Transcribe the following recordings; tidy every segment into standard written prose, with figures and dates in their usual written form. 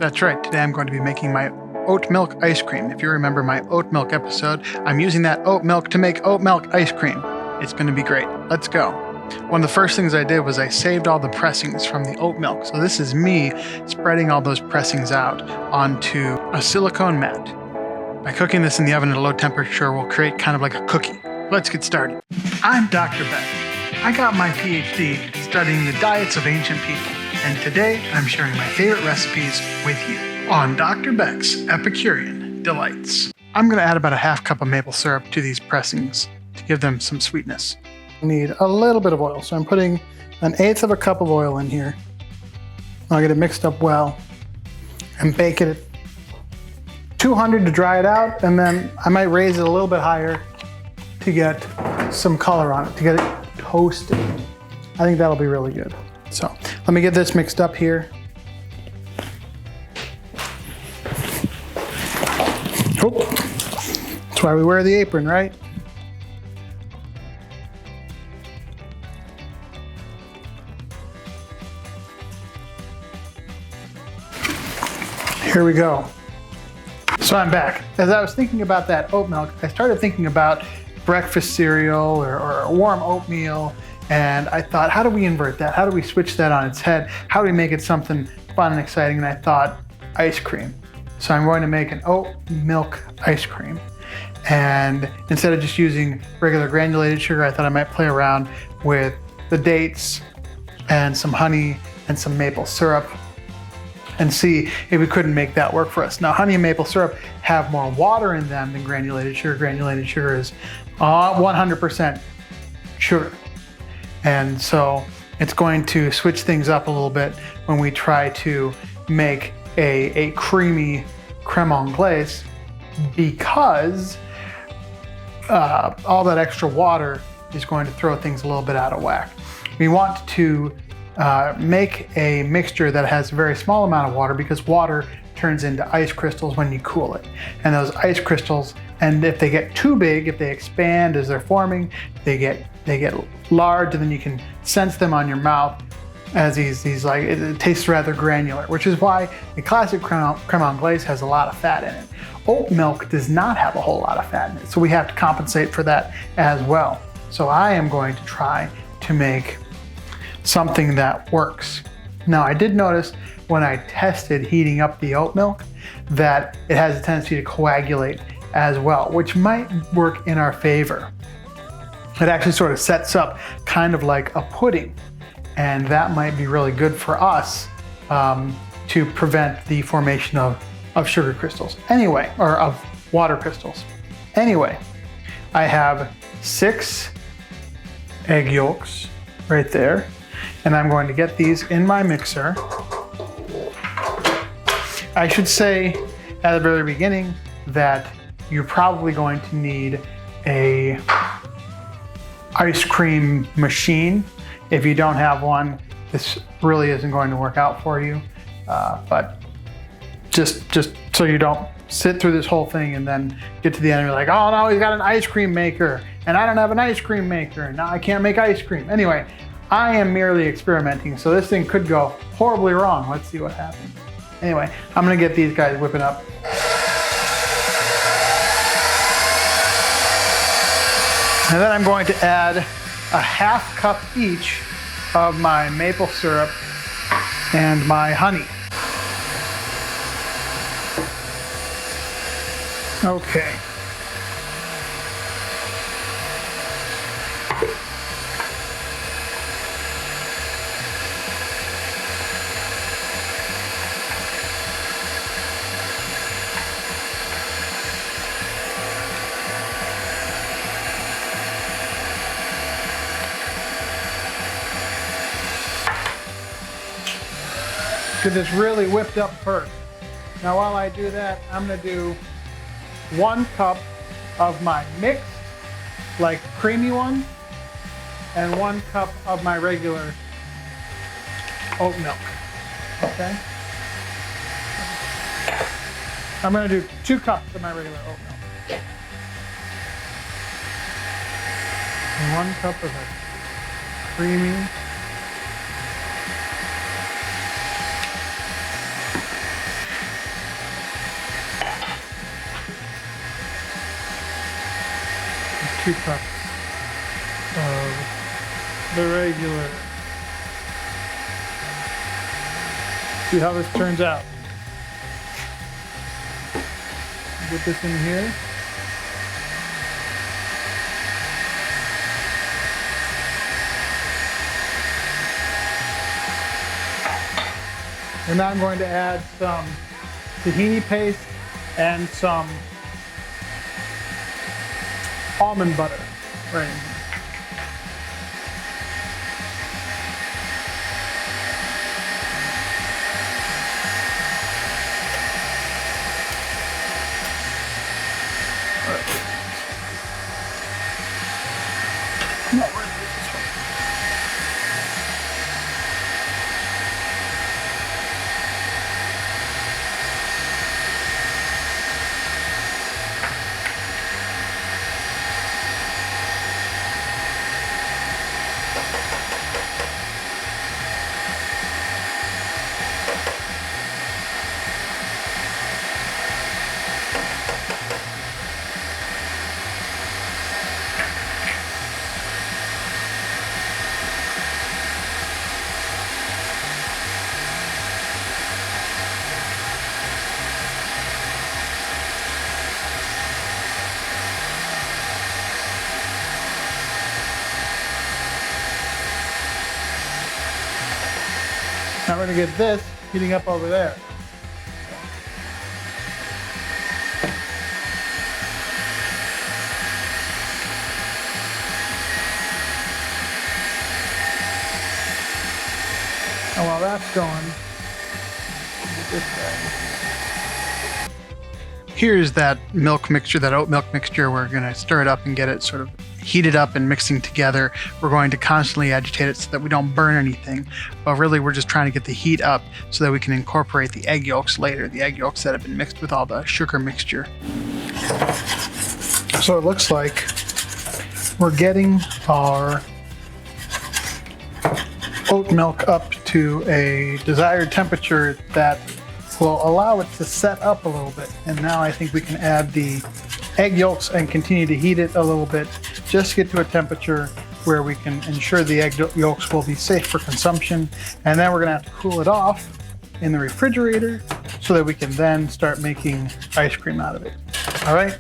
That's right, today I'm going to be making my oat milk ice cream. If you remember my oat milk episode, I'm using that oat milk to make oat milk ice cream. It's going to be great. Let's go. One of the first things I did was I saved all the pressings from the oat milk. So this is me spreading all those pressings out onto a silicone mat. By cooking this in the oven at a low temperature, we'll create kind of like a cookie. Let's get started. I'm Dr. Beck. I got my PhD studying the diets of ancient people. And today I'm sharing my favorite recipes with you on Dr. Beck's Epicurean Delights. I'm going to add about a half cup of maple syrup to these pressings to give them some sweetness. I need a little bit of oil, so I'm putting 1/8 of a cup of oil in here. I'll get it mixed up well and bake it at 200 to dry it out, and then I might raise it a little bit higher to get some color on it, to get it toasted. I think that'll be really good. So let me get this mixed up here. Oh, that's why we wear the apron, right? Here we go. So I'm back. As I was thinking about that oat milk, I started thinking about breakfast cereal or warm oatmeal. And I thought, how do we invert that? How do we switch that on its head? How do we make it something fun and exciting? And I thought, ice cream. So I'm going to make an oat milk ice cream. And instead of just using regular granulated sugar, I thought I might play around with the dates and some honey and some maple syrup and see if we couldn't make that work for us. Now, honey and maple syrup have more water in them than granulated sugar. Granulated sugar is 100% sugar. And so it's going to switch things up a little bit when we try to make a creamy creme anglaise, because all that extra water is going to throw things a little bit out of whack. We want to make a mixture that has a very small amount of water, because water turns into ice crystals when you cool it. And those ice crystals, and if they get too big, if they expand as they're forming, they get large, and then you can sense them on your mouth as these like, it tastes rather granular, which is why the classic creme anglaise has a lot of fat in it. Oat milk does not have a whole lot of fat in it, so we have to compensate for that as well. So I am going to try to make something that works. Now, I did notice when I tested heating up the oat milk that it has a tendency to coagulate as well, which might work in our favor. It actually sort of sets up kind of like a pudding, and that might be really good for us to prevent the formation of sugar crystals. Anyway, or of water crystals. Anyway, I have 6 egg yolks right there, and I'm going to get these in my mixer. I should say at the very beginning that you're probably going to need a ice cream machine. If you don't have one, this really isn't going to work out for you. But just so you don't sit through this whole thing and then get to the end and you're like, oh no, he's got an ice cream maker and I don't have an ice cream maker and now I can't make ice cream. Anyway, I am merely experimenting, so this thing could go horribly wrong. Let's see what happens. Anyway, I'm gonna get these guys whipping up. And then I'm going to add a half cup each of my maple syrup and my honey. Okay. Get this really whipped up first. Now while I do that, I'm gonna do 1 cup of my mixed, like creamy one, and 1 cup of my regular oat milk, okay? I'm gonna do 2 cups of my regular oat milk. And 1 cup of it. Creamy. 2 cups of the regular. See how this turns out. Get this in here. And now I'm going to add some tahini paste and some almond butter right in here. No, where's this one? Now we're going to get this heating up over there. And while that's going, get this guy. Here's that milk mixture, that oat milk mixture. We're going to stir it up and get it sort of heated up and mixing together. We're going to constantly agitate it so that we don't burn anything, but really we're just trying to get the heat up so that we can incorporate the egg yolks later, the egg yolks that have been mixed with all the sugar mixture. So it looks like we're getting our oat milk up to a desired temperature that will allow it to set up a little bit. And now I think we can add the egg yolks and continue to heat it a little bit, just to get to a temperature where we can ensure the egg yolks will be safe for consumption. And then we're gonna have to cool it off in the refrigerator so that we can then start making ice cream out of it. All right,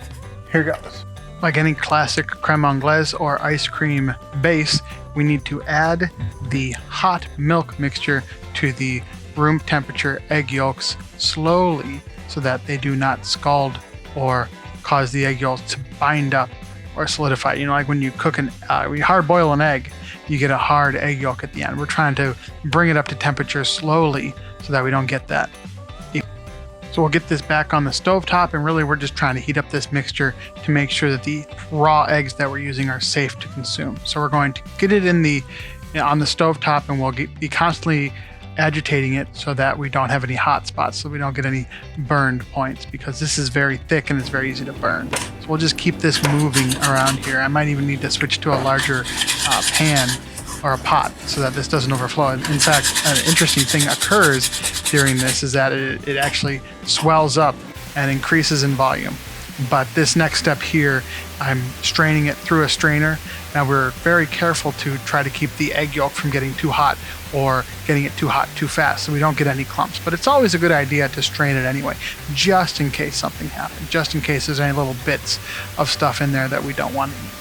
here goes. Like any classic creme anglaise or ice cream base, we need to add the hot milk mixture to the room temperature egg yolks slowly so that they do not scald or cause the egg yolks to bind up or solidify. You know, like when you cook when you hard boil an egg, you get a hard egg yolk at the end. We're trying to bring it up to temperature slowly so that we don't get that. So we'll get this back on the stovetop, and really we're just trying to heat up this mixture to make sure that the raw eggs that we're using are safe to consume. So we're going to get it on the stovetop, and we'll be constantly agitating it so that we don't have any hot spots, so we don't get any burned points, because this is very thick and it's very easy to burn. So we'll just keep this moving around here. I might even need to switch to a larger pan or a pot so that this doesn't overflow. In fact, an interesting thing occurs during this is that it actually swells up and increases in volume. But this next step here, I'm straining it through a strainer. Now we're very careful to try to keep the egg yolk from getting too hot or getting it too hot too fast so we don't get any clumps. But it's always a good idea to strain it anyway, just in case something happens, just in case there's any little bits of stuff in there that we don't want to eat.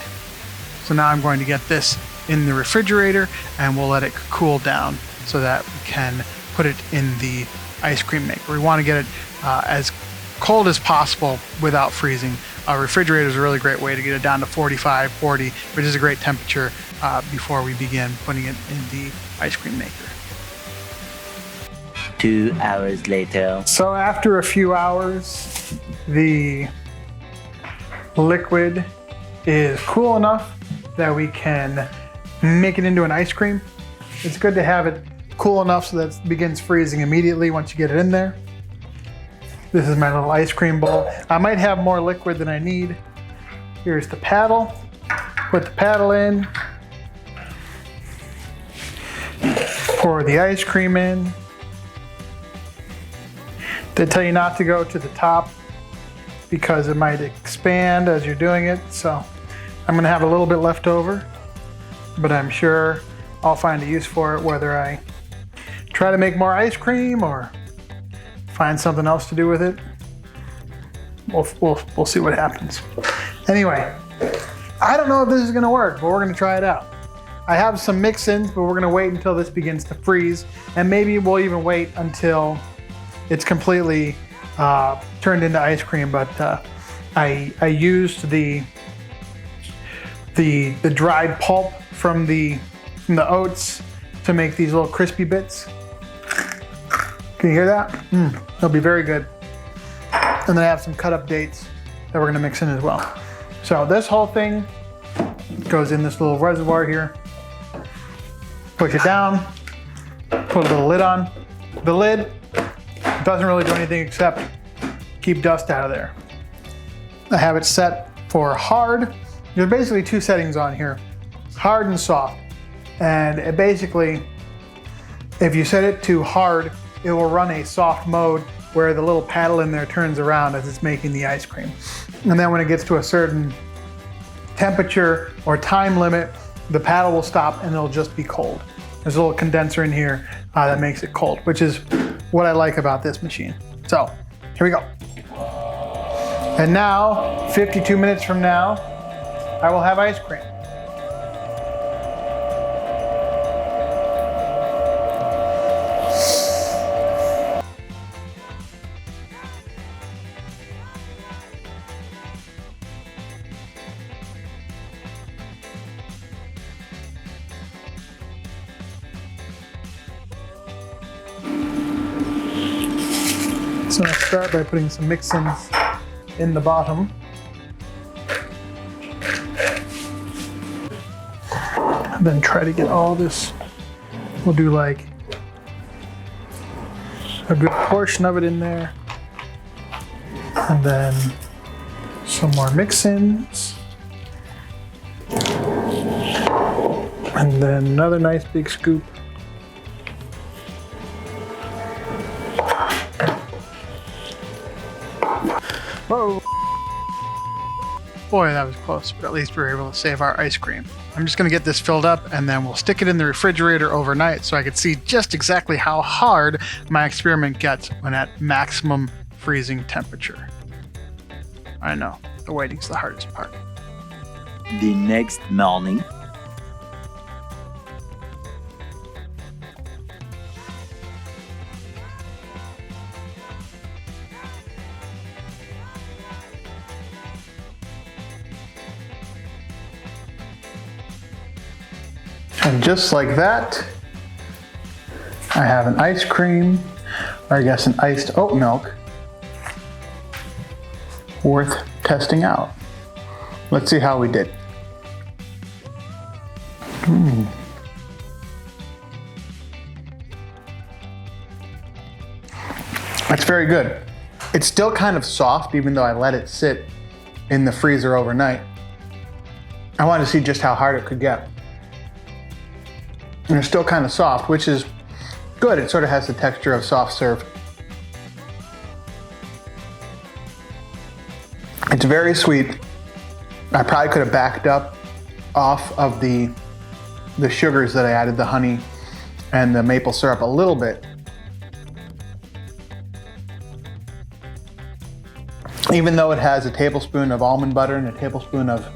So now I'm going to get this in the refrigerator, and we'll let it cool down so that we can put it in the ice cream maker. We want to get it as cold as possible without freezing. A refrigerator is a really great way to get it down to 45, 40, which is a great temperature before we begin putting it in the ice cream maker. 2 hours later. So after a few hours, the liquid is cool enough that we can make it into an ice cream. It's good to have it cool enough so that it begins freezing immediately once you get it in there. This is my little ice cream bowl. I might have more liquid than I need. Here's the paddle. Put the paddle in. Pour the ice cream in. They tell you not to go to the top because it might expand as you're doing it. So I'm gonna have a little bit left over, but I'm sure I'll find a use for it, whether I try to make more ice cream or find something else to do with it. We'll see what happens. Anyway, I don't know if this is gonna work, but we're gonna try it out. I have some mix-ins, but we're gonna wait until this begins to freeze, and maybe we'll even wait until it's completely turned into ice cream. But I used the dried pulp from the oats to make these little crispy bits. Can you hear that? They'll be very good. And then I have some cut up dates that we're gonna mix in as well. So this whole thing goes in this little reservoir here. Push it down, put a little lid on. The lid doesn't really do anything except keep dust out of there. I have it set for hard. There's basically two settings on here, hard and soft. And it basically, if you set it to hard, it will run a soft mode where the little paddle in there turns around as it's making the ice cream. And then when it gets to a certain temperature or time limit, the paddle will stop and it'll just be cold. There's a little condenser in here that makes it cold, which is what I like about this machine. So here we go. And now, 52 minutes from now, I will have ice cream. So I'll start by putting some mix-ins in the bottom. And then try to get all this. We'll do like a good portion of it in there. And then some more mix-ins. And then another nice big scoop. Whoa. Boy, that was close, but at least we were able to save our ice cream. I'm just gonna get this filled up and then we'll stick it in the refrigerator overnight so I can see just exactly how hard my experiment gets when at maximum freezing temperature. I know, the waiting's the hardest part. The next morning. And just like that, I have an ice cream, or I guess an iced oat milk, worth testing out. Let's see how we did. That's very good. It's still kind of soft, even though I let it sit in the freezer overnight. I wanted to see just how hard it could get. And it's still kind of soft, which is good. It sort of has the texture of soft serve. It's very sweet. I probably could have backed up off of the sugars that I added, the honey and the maple syrup a little bit. Even though it has a tablespoon of almond butter and a tablespoon of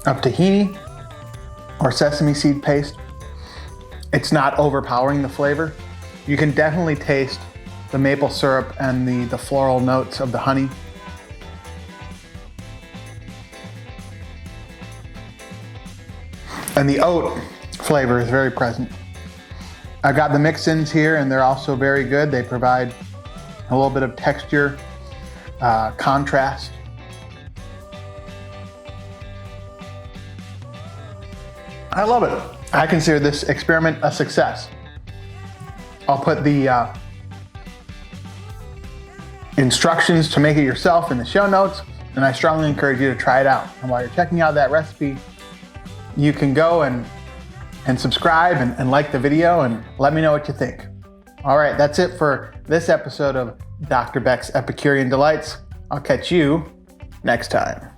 tahini or sesame seed paste, it's not overpowering the flavor. You can definitely taste the maple syrup and the floral notes of the honey. And the oat flavor is very present. I've got the mix-ins here and they're also very good. They provide a little bit of texture, contrast. I love it. I consider this experiment a success. I'll put the instructions to make it yourself in the show notes, and I strongly encourage you to try it out. And while you're checking out that recipe, you can go and subscribe and like the video and let me know what you think. All right, that's it for this episode of Dr. Beck's Epicurean Delights. I'll catch you next time.